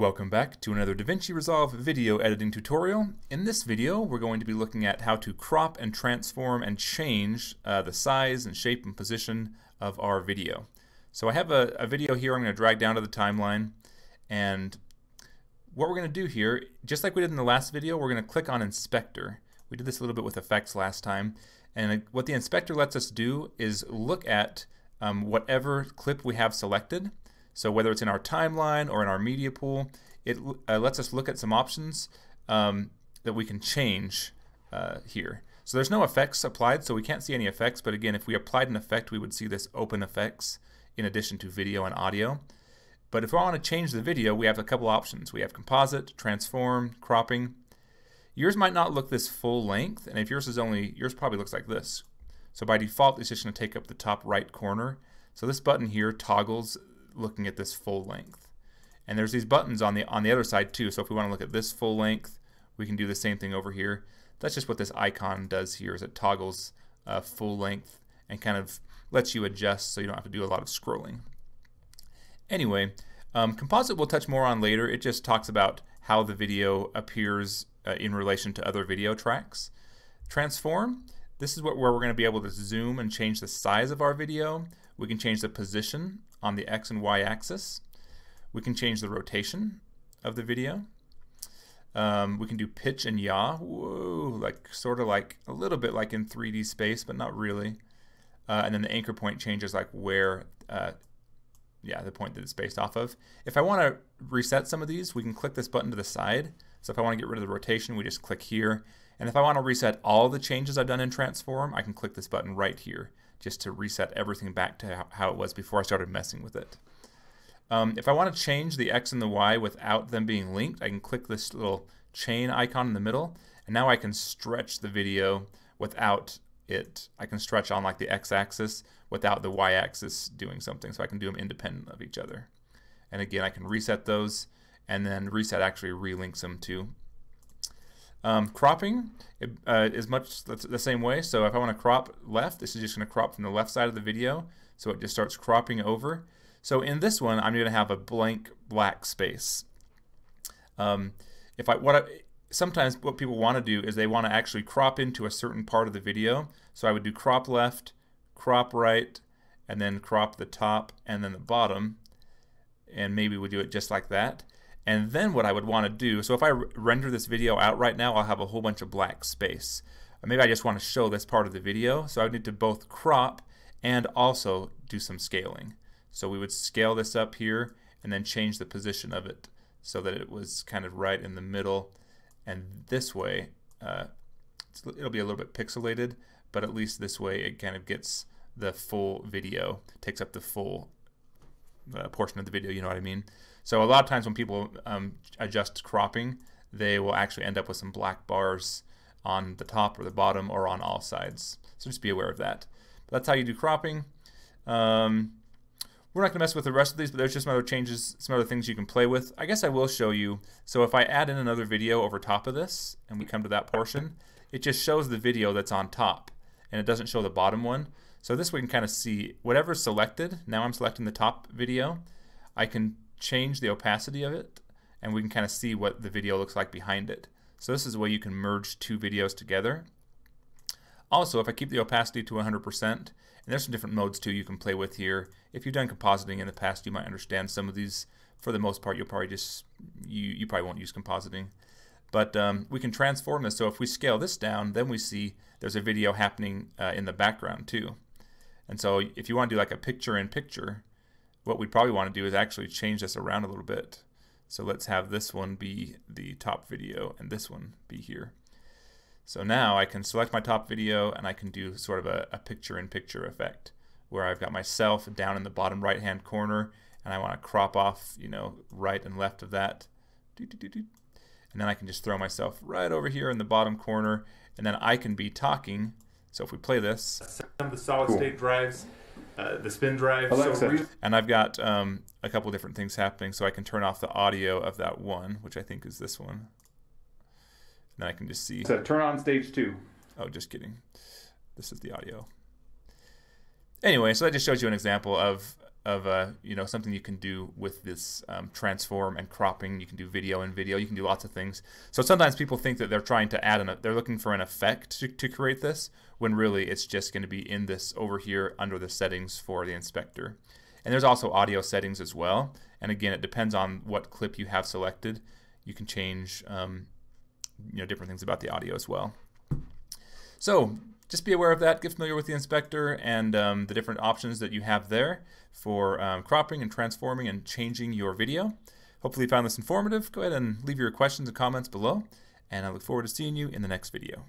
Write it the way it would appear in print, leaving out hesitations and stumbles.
Welcome back to another DaVinci Resolve video editing tutorial. In this video, we're going to be looking at how to crop and transform and change the size and shape and position of our video. So I have a video here I'm going to drag down to the timeline, and what we're going to do here, just like we did in the last video, we're going to click on Inspector. We did this a little bit with effects last time, and what the Inspector lets us do is look at whatever clip we have selected. So whether it's in our timeline or in our media pool, it lets us look at some options that we can change here. So there's no effects applied, so we can't see any effects, but again, if we applied an effect, we would see this open effects in addition to video and audio. But if we want to change the video, we have a couple options. We have composite, transform, cropping. Yours might not look this full length, and if yours probably looks like this. So by default, it's just going to take up the top right corner. So this button here toggles looking at this full length. And there's these buttons on the other side too, so if we want to look at this full length, we can do the same thing over here. That's just what this icon does here, is it toggles full length and kind of lets you adjust so you don't have to do a lot of scrolling. Anyway, composite we'll touch more on later. It just talks about how the video appears in relation to other video tracks. Transform, this is where we're going to be able to zoom and change the size of our video. We can change the position on the X and Y axis. We can change the rotation of the video. We can do pitch and yaw. Whoa, like sort of like a little bit like in 3D space, but not really. And then the anchor point changes like where, the point that it's based off of. If I want to reset some of these, we can click this button to the side. So if I want to get rid of the rotation, we just click here. And if I want to reset all the changes I've done in Transform, I can click this button right here, just to reset everything back to how it was before I started messing with it. If I want to change the X and the Y without them being linked, I can click this little chain icon in the middle, and now I can stretch the video without it. I can stretch on like the X axis without the Y axis doing something, so I can do them independent of each other. And again, I can reset those, and then reset actually relinks them too. Cropping is much the same way. So if I want to crop left, this is just going to crop from the left side of the video. So it just starts cropping over. So in this one, I'm going to have a blank black space. Sometimes what people want to do is they want to actually crop into a certain part of the video. So I would do crop left, crop right, and then crop the top and then the bottom. And maybe we do it just like that. And then what I would want to do, so if I render this video out right now, I'll have a whole bunch of black space. Or maybe I just want to show this part of the video, so I would need to both crop and also do some scaling. So we would scale this up here and then change the position of it so that it was kind of right in the middle. And this way, it'll be a little bit pixelated, but at least this way it kind of gets the full video, takes up the full portion of the video, you know what I mean? So a lot of times when people adjust cropping, they will actually end up with some black bars on the top or the bottom or on all sides. So just be aware of that. But that's how you do cropping. We're not going to mess with the rest of these, but there's just some other changes, some other things you can play with. I guess I will show you. So if I add in another video over top of this, and we come to that portion, it just shows the video that's on top, and it doesn't show the bottom one. So this we can kind of see whatever's selected. Now I'm selecting the top video. I can change the opacity of it, and we can kind of see what the video looks like behind it. So this is a way you can merge two videos together. Also, if I keep the opacity to 100%, and there's some different modes too you can play with here. If you've done compositing in the past, you might understand some of these. For the most part, you'll probably just you probably won't use compositing. But we can transform this. So if we scale this down, then we see there's a video happening in the background too. And so if you want to do like a picture-in-picture, what we'd probably want to do is actually change this around a little bit. So let's have this one be the top video and this one be here. So now I can select my top video and I can do sort of a picture-in-picture effect where I've got myself down in the bottom right-hand corner and I want to crop off, right and left of that. And then I can just throw myself right over here in the bottom corner, and then I can be talking. So if we play this, some of the solid-state drives, the spin drive, and I've got a couple different things happening. So I can turn off the audio of that one, which I think is this one. And then I can just see. So turn on stage 2. Oh, just kidding. This is the audio. Anyway, so that just shows you an example of of something you can do with this transform and cropping. You can do video and video. You can do lots of things. So sometimes people think that they're trying to add they're looking for an effect to create this, when really it's just going to be in this over here under the settings for the inspector. And there's also audio settings as well. And again, it depends on what clip you have selected. You can change different things about the audio as well. So just be aware of that. Get familiar with the inspector and the different options that you have there for cropping and transforming and changing your video. Hopefully you found this informative. Go ahead and leave your questions and comments below, and I look forward to seeing you in the next video.